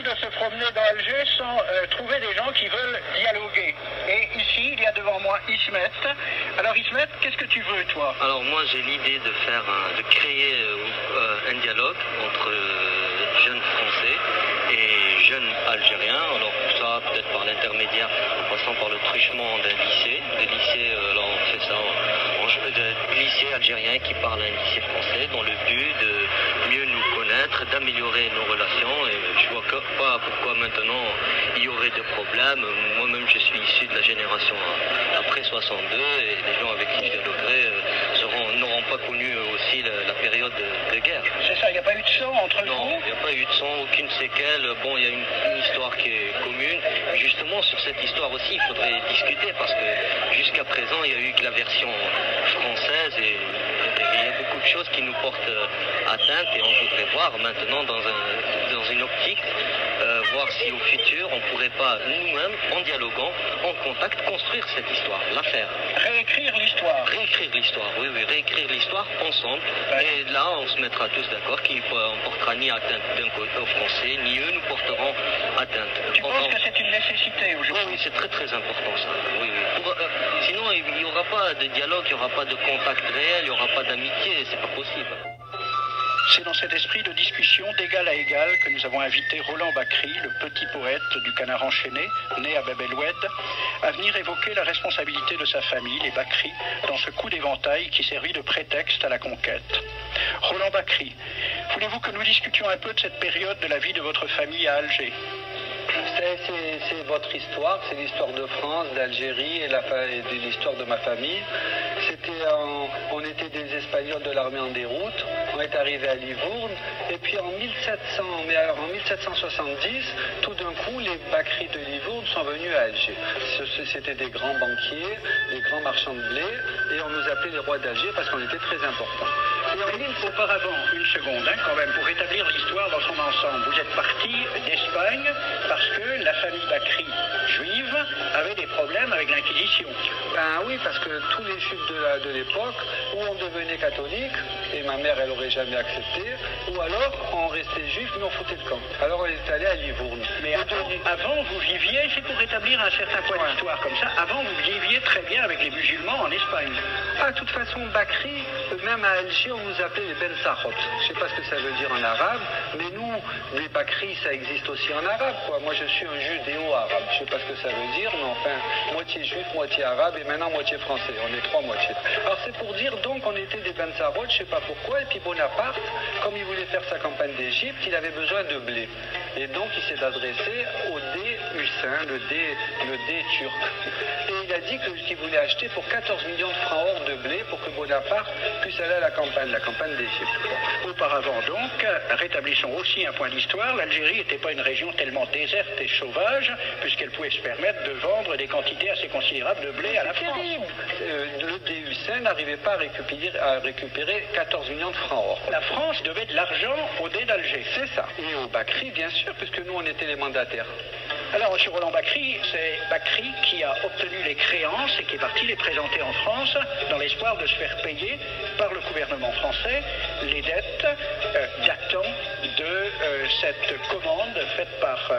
difficile de se promener dans Alger sans trouver des gens qui veulent dialoguer. Et ici, il y a devant moi Ismet. Alors Ismet, qu'est-ce que tu veux, toi? Alors moi, j'ai l'idée de créer un dialogue entre jeunes Français et jeunes Algériens. Alors ça, peut-être par l'intermédiaire, en passant par le truchement d'un lycée. Des lycées, alors on fait ça de lycées algériens qui parlent à un lycée français dans le but de mieux nous connaître, d'améliorer nos relations. Et je vois pas pourquoi maintenant il y aurait des problèmes. Moi-même, je suis issu de la génération après 62 et les gens avec qui je dialoguerai n'auront pas connu aussi la période de guerre. C'est ça, il n'y a pas eu de sang entre vous? Non, il n'y a pas eu de sang, aucune séquelle. Bon, il y a une histoire qui est commune. Justement, sur cette histoire aussi, il faudrait discuter parce que jusqu'à présent, il n'y a eu que la version française et il y a beaucoup de choses qui nous portent atteinte et on voudrait voir maintenant dans une optique, voir si au futur, on ne pourrait pas nous-mêmes, en dialoguant, en contact, construire cette histoire, la faire. Réécrire l'histoire. Réécrire l'histoire, oui, réécrire l'histoire ensemble. Ouais. Et là, on se mettra tous d'accord qu'il ne portera ni atteinte d'un côté aux Français, ni eux nous porteront atteinte. Tu penses que c'est une nécessité aujourd'hui? Oui, c'est très très important ça. Oui. Sinon, il n'y aura pas de dialogue, il n'y aura pas de contact réel, il n'y aura pas d'amitié, c'est pas possible. C'est dans cet esprit de discussion d'égal à égal que nous avons invité Roland Bakri, le petit poète du Canard enchaîné, né à Bab el-Oued, à venir évoquer la responsabilité de sa famille, les Bakri, dans ce coup d'éventail qui servit de prétexte à la conquête. Roland Bakri, voulez-vous que nous discutions un peu de cette période de la vie de votre famille à Alger? C'est votre histoire, c'est l'histoire de France, d'Algérie et de l'histoire de ma famille. On était des Espagnols de l'armée en déroute, on est arrivé à Livourne, et puis en 1770, tout d'un coup, les Bakri de Livourne sont venus à Alger. C'était des grands banquiers, des grands marchands de blé, et on nous appelait les rois d'Alger parce qu'on était très importants. Auparavant, une seconde quand même, pour établir l'histoire dans son ensemble, vous êtes parti d'Espagne parce que la famille Bakri juive avait des problèmes avec l'Inquisition. Ben oui, parce que tous les juifs de l'époque, ou on devenait catholique, et ma mère elle aurait jamais accepté, ou alors on restait juif mais on foutait le camp. Alors on est allé à Livourne. Mais avant vous viviez, c'est pour établir un certain point d'histoire comme ça, avant vous viviez très bien avec les musulmans en Espagne. Ah, de toute façon, Bakri, même à Alger, on nous appelait les Ben Sahot. Je ne sais pas ce que ça veut dire en arabe, mais nous, les Bakri, ça existe aussi en arabe, quoi. Moi, je suis un judéo-arabe. Je ne sais pas ce que ça veut dire, mais enfin, moitié juif, moitié arabe, et maintenant moitié français. On est trois moitiés. Alors, c'est pour dire, donc, on était des Ben Sahot, je ne sais pas pourquoi, et puis Bonaparte, comme il voulait faire sa campagne d'Égypte, il avait besoin de blé. Et donc, il s'est adressé au dé Hussein, le dé turc. Et il a dit qu'il voulait acheter pour 14 millions de francs or de blé pour que Bonaparte puisse aller à la campagne d'Égypte. Auparavant donc, rétablissons aussi un point d'histoire, l'Algérie n'était pas une région tellement déserte et sauvage, puisqu'elle pouvait se permettre de vendre des quantités assez considérables de blé à la France. Le dé Hussein n'arrivait pas à récupérer 14 millions de francs or. La France devait de l'argent au dé d'Alger. C'est ça. Et au Bakri, bien sûr, puisque nous, on était les mandataires. Alors, M. Roland Bakri, c'est Bakri qui a obtenu les créances et qui est parti les présenter en France dans l'espoir de se faire payer par le gouvernement français les dettes datant de cette commande faite par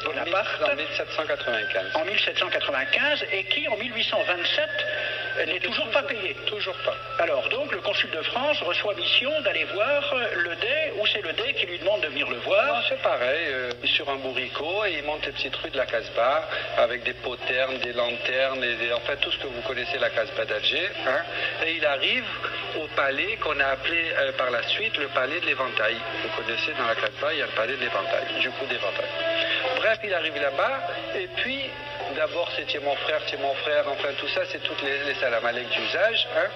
Bonaparte en 1795. En 1795 et qui, en 1827, n'est toujours pas payée. Toujours pas. Alors, donc, le consul de France reçoit mission d'aller voir le dé, ou c'est le dé qui lui demande de venir le voir? Non, c'est pareil, sur un bourricot, et il monte les petites rues de la Casbah, avec des poternes, des lanternes, enfin tout ce que vous connaissez la Casbah d'Alger. Hein, et il arrive au palais qu'on a appelé par la suite le palais de l'Éventail. Vous connaissez, dans la Casbah, il y a le palais de l'Éventail, du coup d'Éventail. Bref, il arrive là-bas, et puis, d'abord, c'est mon frère, enfin tout ça, c'est toutes les salam alek d'usage, hein,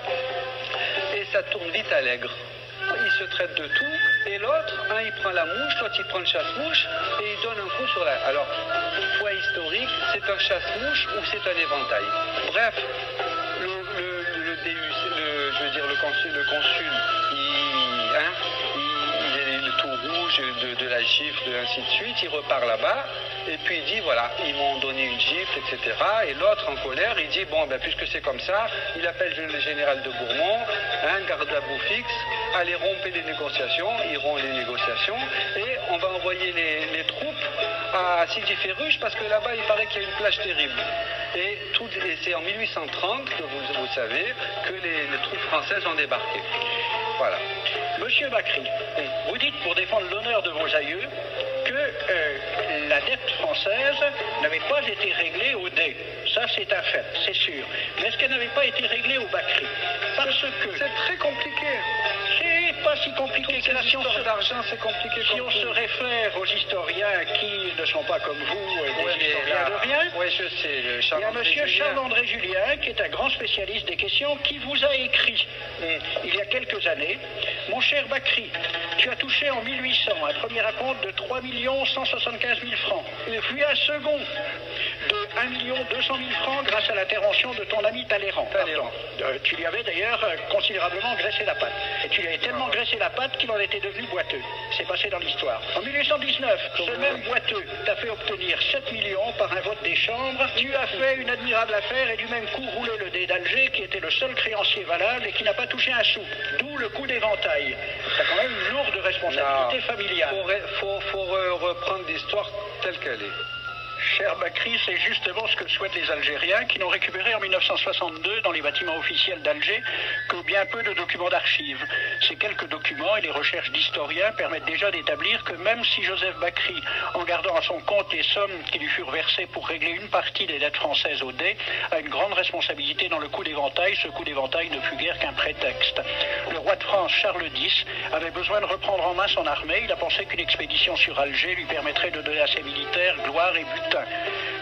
et ça tourne vite à l'aigre. Il se traite de tout, et l'autre, il prend la mouche, l'autre il prend le chasse-mouche, et il donne un coup sur la... Alors, point historique, c'est un chasse-mouche ou c'est un éventail. Bref, le consul, il est le tout rouge de la gifle, et ainsi de suite, il repart là-bas, et puis il dit, voilà, ils m'ont donné une gifle, etc. Et l'autre, en colère, il dit, bon, ben, puisque c'est comme ça, il appelle le général de Bourmont, garde à bout fixe, allez rompre les négociations, ils rompent les négociations, et on va envoyer les troupes à Silgiferruge parce que là-bas, il paraît qu'il y a une plage terrible. Et c'est en 1830 que vous savez que les troupes françaises ont débarqué. Voilà. Monsieur Bacri, vous dites pour défendre l'honneur de vos aïeux que la dette française n'avait pas été réglée au dé. Ça, c'est un fait, c'est sûr. Mais est-ce qu'elle n'avait pas été réglée au Bacri? Parce que... C'est très compliqué. C'est pas si compliqué que la science d'argent, c'est compliqué. Si on se réfère aux historiens qui ne sont pas comme vous, des historiens de rien, oui, je sais, il y a monsieur Charles-André Julien, qui est un grand spécialiste des questions, qui vous a écrit, il y a quelques années, mon cher Bacri, tu as touché en 1800 un premier acompte de 3 175 000 francs, puis un second de 1 200 000 francs grâce à l'intervention de ton ami Talleyrand. Tu lui avais d'ailleurs considérablement graissé la patte. Et tu lui avais tellement graissé la patte qu'il en était devenu boiteux. C'est passé dans l'histoire. En 1819, ce même boiteux t'a fait obtenir 7 millions par un vote des chambres. Tu as fait une admirable affaire et du même coup roulé le dé d'Alger qui était le seul créancier valable et qui n'a pas touché un sou. D'où le coup d'éventail. Tu as quand même une lourde responsabilité familiale. Faut reprendre l'histoire telle qu'elle est. Cher Bacri, c'est justement ce que souhaitent les Algériens qui n'ont récupéré en 1962 dans les bâtiments officiels d'Alger que bien peu de documents d'archives. Ces quelques documents et les recherches d'historiens permettent déjà d'établir que même si Joseph Bacri, en gardant à son compte les sommes qui lui furent versées pour régler une partie des dettes françaises au dé, a une grande responsabilité dans le coup d'éventail, ce coup d'éventail ne fut guère qu'un prétexte. Le roi de France, Charles X, avait besoin de reprendre en main son armée. Il a pensé qu'une expédition sur Alger lui permettrait de donner à ses militaires gloire et butin.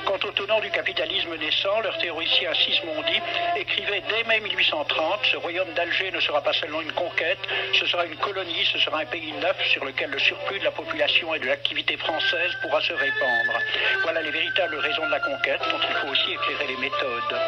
Quant aux tenants du capitalisme naissant, leur théoricien Sismondi écrivait dès mai 1830 « Ce royaume d'Alger ne sera pas seulement une conquête, ce sera une colonie, ce sera un pays neuf sur lequel le surplus de la population et de l'activité française pourra se répandre. » Voilà les véritables raisons de la conquête dont il faut aussi éclairer les méthodes.